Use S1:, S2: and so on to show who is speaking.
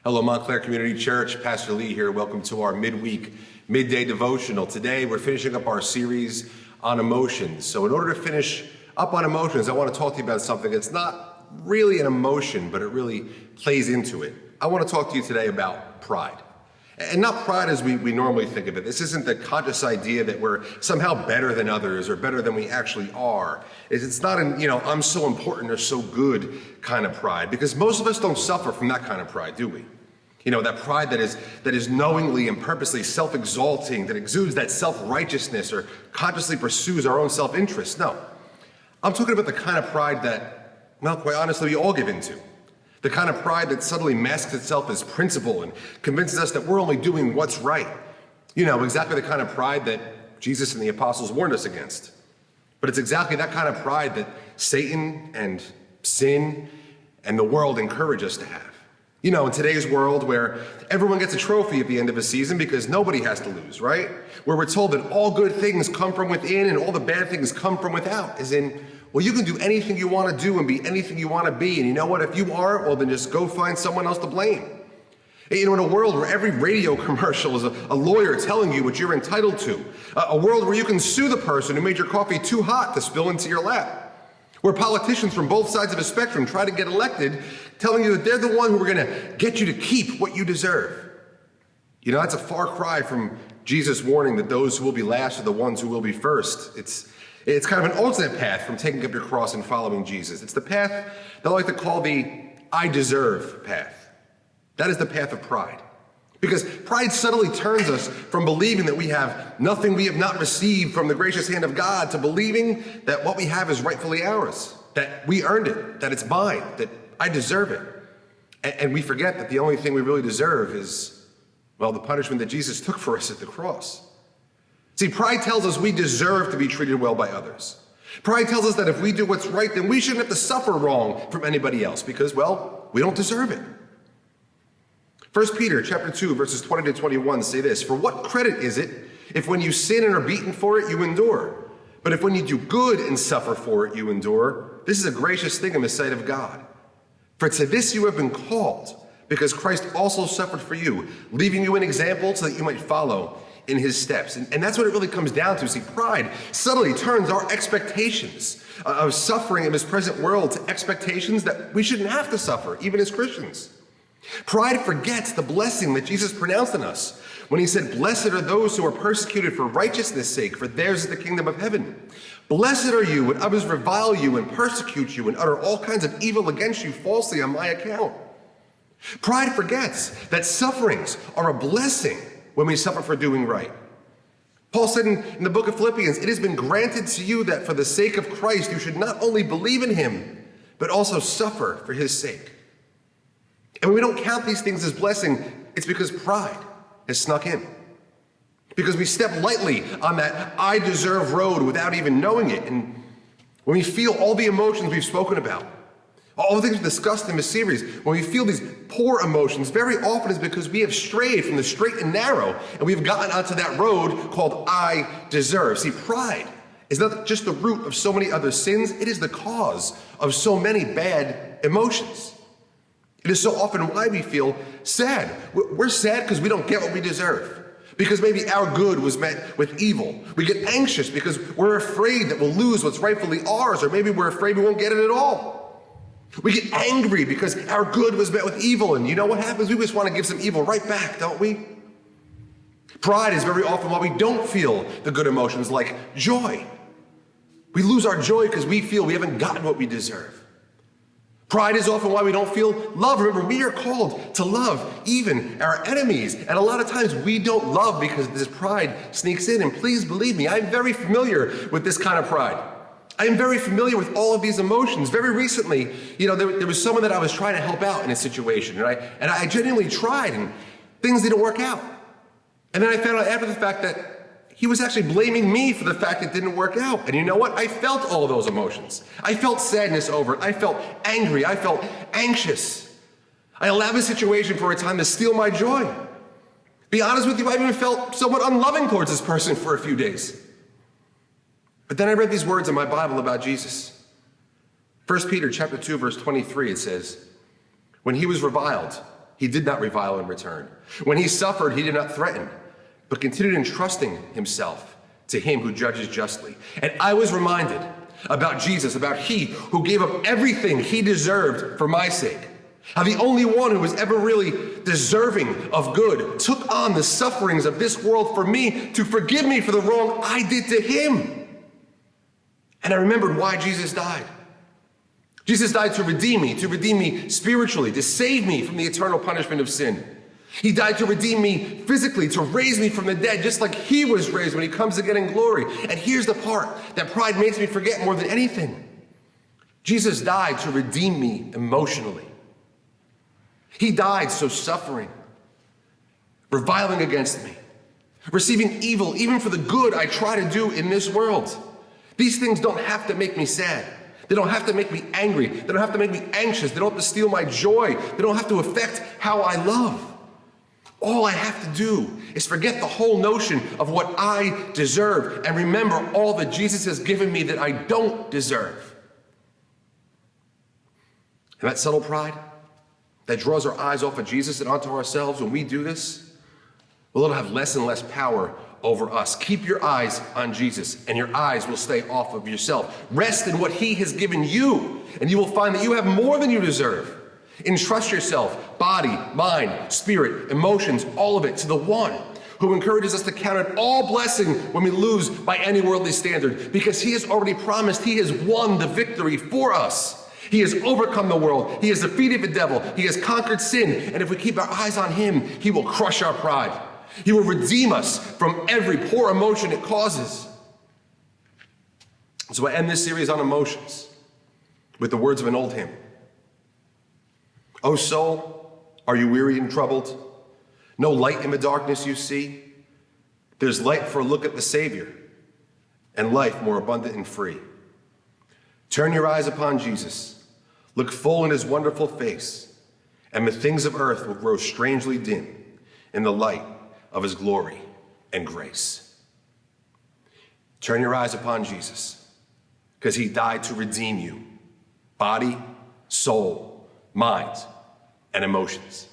S1: Hello, Montclair Community Church. Pastor Lee here. Welcome to our midday devotional. Today, we're finishing up our series on emotions. So in order to finish up on emotions, I want to talk to you about something that's not really an emotion, but it really plays into it. I want to talk to you today about pride. And not pride as we normally think of it. This isn't the conscious idea that we're somehow better than others or better than we actually are. It's not an, I'm so important or so good kind of pride, because most of us don't suffer from that kind of pride, do we? That pride that is knowingly and purposely self-exalting, that exudes that self-righteousness or consciously pursues our own self-interest. No, I'm talking about the kind of pride that, well, quite honestly, we all give into. The kind of pride that suddenly masks itself as principle and convinces us that we're only doing what's right. Exactly the kind of pride that Jesus and the apostles warned us against. But it's exactly that kind of pride that Satan and sin and the world encourage us to have. In today's world where everyone gets a trophy at the end of a season because nobody has to lose, right? Where we're told that all good things come from within and all the bad things come from without, as in, well, you can do anything you want to do and be anything you want to be. And you know what? If you aren't, well, then just go find someone else to blame. In a world where every radio commercial is a lawyer telling you what you're entitled to. A world where you can sue the person who made your coffee too hot to spill into your lap. Where politicians from both sides of the spectrum try to get elected, telling you that they're the one who are going to get you to keep what you deserve. That's a far cry from Jesus' warning that those who will be last are the ones who will be first. It's kind of an alternate path from taking up your cross and following Jesus. It's the path that I like to call the I deserve path. That is the path of pride. Because pride subtly turns us from believing that we have nothing we have not received from the gracious hand of God to believing that what we have is rightfully ours, that we earned it, that it's mine, that I deserve it. And we forget that the only thing we really deserve is, well, the punishment that Jesus took for us at the cross. See, pride tells us we deserve to be treated well by others. Pride tells us that if we do what's right, then we shouldn't have to suffer wrong from anybody else because, well, we don't deserve it. 1 Peter chapter 2, verses 20 to 21 say this, "For what credit is it if when you sin and are beaten for it, you endure? But if when you do good and suffer for it, you endure, this is a gracious thing in the sight of God. For to this you have been called, because Christ also suffered for you, leaving you an example so that you might follow in his steps." And that's what it really comes down to. See, pride subtly turns our expectations of suffering in this present world to expectations that we shouldn't have to suffer, even as Christians. Pride forgets the blessing that Jesus pronounced on us when he said, "Blessed are those who are persecuted for righteousness' sake, for theirs is the kingdom of heaven. Blessed are you when others revile you and persecute you and utter all kinds of evil against you falsely on my account." Pride forgets that sufferings are a blessing when we suffer for doing right. Paul said in the book of Philippians, "It has been granted to you that for the sake of Christ you should not only believe in him, but also suffer for his sake." And when we don't count these things as blessing, it's because pride has snuck in. Because we step lightly on that I deserve road without even knowing it. And when we feel all the emotions we've spoken about, all the things we've discussed in this series, when we feel these poor emotions, very often is because we have strayed from the straight and narrow and we've gotten onto that road called I deserve. See, pride is not just the root of so many other sins, it is the cause of so many bad emotions. It is so often why we feel sad. We're sad because we don't get what we deserve. Because maybe our good was met with evil. We get anxious because we're afraid that we'll lose what's rightfully ours, or maybe we're afraid we won't get it at all. We get angry because our good was met with evil, and you know what happens? We just want to give some evil right back, don't we? Pride is very often why we don't feel the good emotions like joy. We lose our joy because we feel we haven't gotten what we deserve. Pride is often why we don't feel love. Remember, we are called to love even our enemies. And a lot of times we don't love because this pride sneaks in. And please believe me, I'm very familiar with this kind of pride. I am very familiar with all of these emotions. Very recently, there was someone that I was trying to help out in a situation. And I genuinely tried and things didn't work out. And then I found out after the fact that he was actually blaming me for the fact it didn't work out. And you know what? I felt all of those emotions. I felt sadness over it. I felt angry. I felt anxious. I allowed the situation for a time to steal my joy. Be honest with you, I even felt somewhat unloving towards this person for a few days. But then I read these words in my Bible about Jesus. 1 Peter chapter 2, verse 23, it says, "When he was reviled, He did not revile in return. When he suffered, he did not threaten, but continued entrusting himself to him who judges justly. And I was reminded about Jesus, about he who gave up everything he deserved for my sake. How the only one who was ever really deserving of good took on the sufferings of this world for me to forgive me for the wrong I did to him. And I remembered why Jesus died. Jesus died to redeem me spiritually, to save me from the eternal punishment of sin. He died to redeem me physically, to raise me from the dead, just like he was raised when he comes again in glory. And here's the part that pride makes me forget more than anything. Jesus died to redeem me emotionally. He died so suffering, reviling against me, receiving evil even for the good I try to do in this world. These things don't have to make me sad. They don't have to make me angry. They don't have to make me anxious. They don't have to steal my joy. They don't have to affect how I love. All I have to do is forget the whole notion of what I deserve and remember all that Jesus has given me that I don't deserve. And that subtle pride that draws our eyes off of Jesus and onto ourselves, when we do this, well, it'll have less and less power over us. Keep your eyes on Jesus, and your eyes will stay off of yourself. Rest in what he has given you, and you will find that you have more than you deserve. Entrust yourself, body, mind, spirit, emotions, all of it, to the one who encourages us to count it all blessing when we lose by any worldly standard, because he has already promised he has won the victory for us. He has overcome the world. He has defeated the devil. He has conquered sin. And if we keep our eyes on him, he will crush our pride. He will redeem us from every poor emotion it causes. So I end this series on emotions with the words of an old hymn. O soul, are you weary and troubled? No light in the darkness you see? There's light for a look at the Savior and life more abundant and free. Turn your eyes upon Jesus. Look full in his wonderful face, and the things of earth will grow strangely dim in the light of his glory and grace. Turn your eyes upon Jesus, because he died to redeem you, body, soul, mind, and emotions.